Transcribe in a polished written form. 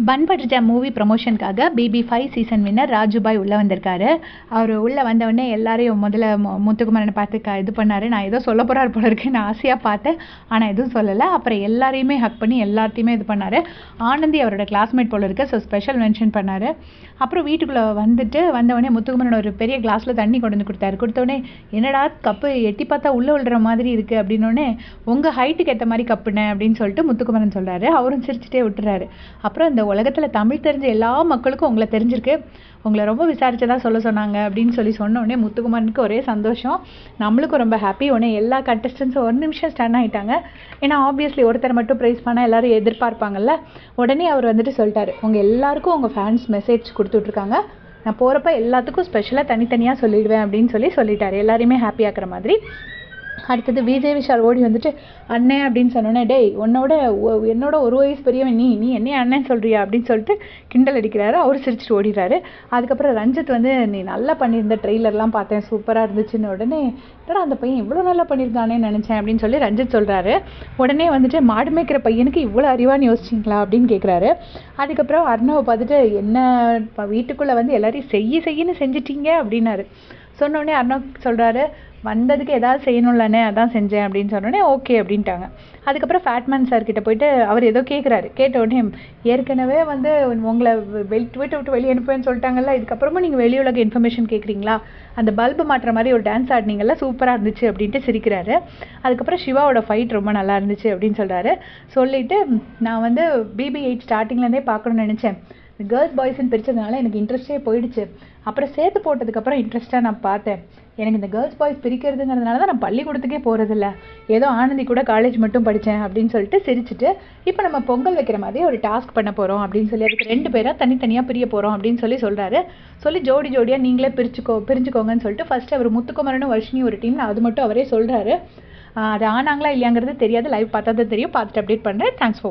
பன் butter jam movie ப்ரமோஷனுக்காக BB5 season winner Rajubhai உள்ளே வந்திருக்காரு. அவர் உள்ளே வந்தவுடனே எல்லாரையும் முதல்ல முத்துக்குமரனை பார்த்து இது பண்ணார். நான் ஏதோ சொல்ல போகிறார் போல இருக்கு, நான் ஆசையாக பார்த்தேன், ஆனால் எதுவும் சொல்லலை. அப்புறம் எல்லாரையுமே ஹக் பண்ணி எல்லாத்தையுமே இது பண்ணார். ஆனந்தி அவரோட கிளாஸ்மேட் போல இருக்கு, ஸோ ஸ்பெஷல் மென்ஷன் பண்ணார். அப்புறம் வீட்டுக்குள்ளே வந்தவுடனே முத்துக்குமரன் ஒரு பெரிய கிளாஸில் தண்ணி கொண்டு வந்து கொடுத்தாரு. கொடுத்தோடனே என்னடா கப்பு எட்டி பார்த்தா உள்ளே விழுற மாதிரி இருக்குது அப்படின்னோடனே, உங்கள் ஹைட்டுக்கு ஏற்ற மாதிரி கப்புனே அப்படின்னு சொல்லிட்டு முத்துக்குமரன் சொல்கிறாரு. அவரும் சிரிச்சுட்டே விட்டுறாரு. அப்புறம் இந்த உலகத்தில் தமிழ் தெரிஞ்ச எல்லா மக்களுக்கும் உங்களை தெரிஞ்சிருக்கு, உங்களை ரொம்ப விசாரிச்சதா சொல்ல சொன்னாங்க அப்படின்னு சொன்ன உடனே முத்துக்குமரனுக்கு ஒரே சந்தோஷம், நம்மளுக்கும் ரொம்ப ஹாப்பி. உடனே எல்லா கண்டஸ்டன்ஸும் ஒரு நிமிஷம் ஸ்டன் ஆகிட்டாங்க. ஏன்னா ஆப்வியஸ்லி ஒருத்தர் மட்டும் ப்ரைஸ் பண்ணால் எல்லாரும் எதிர்பார்ப்பாங்கல்ல. உடனே அவர் சொல்லிட்டாரு, உங்கள் எல்லாருக்கும் உங்கள் ஃபேன்ஸ் மெசேஜ் கொடுத்துட்ருக்காங்க, நான் போகிறப்ப எல்லாத்துக்கும் ஸ்பெஷலாக தனித்தனியாக சொல்லிடுவேன் அப்படின்னு சொல்லிட்டாரு, எல்லாரையுமே ஹாப்பி ஆக்குற மாதிரி. அடுத்தது விஜய் விஷால் ஓடி அண்ணன் அப்படின்னு சொன்னோன்னே, டேய் என்னோட ஒரு வயசு பெரியவன் நீ என்னையே அண்ணன் சொல்கிறியா அப்படின்னு சொல்லிட்டு கிண்டல் அடிக்கிறாரு. அவர் சிரிச்சுட்டு ஓடிடுறாரு. அதுக்கப்புறம் ரஞ்சித் நீ நல்லா பண்ணியிருந்த, ட்ரெய்லர்லாம் பார்த்தேன், சூப்பராக இருந்துச்சுன்னு உடனே அந்த பையன் இவ்வளோ நல்லா பண்ணியிருக்கானேன்னு நினச்சேன் அப்படின்னு சொல்லி ரஞ்சித் சொல்கிறாரு. உடனே மாடு மேய்க்கிற பையனுக்கு இவ்வளோ அறிவான்னு யோசிச்சிங்களா அப்படின்னு கேட்குறாரு. அதுக்கப்புறம் அர்ணவை பார்த்துட்டு என்ன வீட்டுக்குள்ளே எல்லாரையும் செய்யின்னு செஞ்சிட்டீங்க அப்படின்னாரு. சொன்னோடனே அர்ணவ் சொல்கிறாரு, வந்ததுக்கு ஏதாவது செய்யணும்லண்ணே, அதான் செஞ்சேன் அப்படின்னு சொன்னோடனே ஓகே அப்படின்ட்டாங்க. அதுக்கப்புறம் ஃபேட்மேன் சார் கிட்ட போயிட்டு அவர் ஏதோ கேட்குறாரு. கேட்ட உடனே, ஏற்கனவே உங்களை வீட்டை விட்டு வெளியே அனுப்புவேன்னு சொல்லிட்டாங்கல்ல, இதுக்கப்புறமா நீங்கள் வெளி உலக இன்ஃபர்மேஷன் கேட்குறீங்களா, அந்த பல்பு மாட்டுற மாதிரி ஒரு டான்ஸ் ஆடினீங்கல்ல, சூப்பராக இருந்துச்சு அப்படின்ட்டு சிரிக்கிறாரு. அதுக்கப்புறம் சிவாவோட ஃபைட் ரொம்ப நல்லா இருந்துச்சு அப்படின்னு சொல்கிறாரு. சொல்லிவிட்டு நான் BB8 ஸ்டார்டிங்லேருந்தே பார்க்கணும்னு நினச்சேன், கேர்ள்ஸ் பாய்ஸ்ன்னு பிரித்ததுனால எனக்கு இன்ட்ரெஸ்டே போயிடுச்சு. அப்புறம் சேர்த்து போட்டதுக்கப்புறம் இன்ட்ரெஸ்ட்டாக நான் பார்த்தேன். எனக்கு இந்த கேர்ள்ஸ் பாய்ஸ் பிரிக்கிறதுங்கிறதுனால தான் நான் பள்ளிக்கூடத்துக்கே போகிறதில்ல, ஏதோ ஆனந்தி கூட காலேஜ் மட்டும் படித்தேன் அப்படின்னு சொல்லிட்டு சிரிச்சுட்டு, இப்போ நம்ம பொங்கல் வைக்கிற மாதிரி ஒரு டாஸ்க் பண்ண போகிறோம் அப்படின்னு சொல்லி, அதுக்கு 2 பேராக தனித்தனியாக பிரிய போகிறோம் அப்படின்னு சொல்கிறாரு. ஜோடியாக நீங்களே பிரிஞ்சுக்கோங்கன்னு சொல்லிட்டு ஃபர்ஸ்ட் அவர் முத்துக்குமரனும் வர்ஷினி ஒரு டீம், அது மட்டும் அவரே சொல்கிறாரு. அது ஆனாங்களா இல்லையாங்கிறது தெரியாது, லைவ் பார்த்தா தான் தெரியும். பார்த்துட்டு அப்டேட் பண்ணுறேன். Thanks for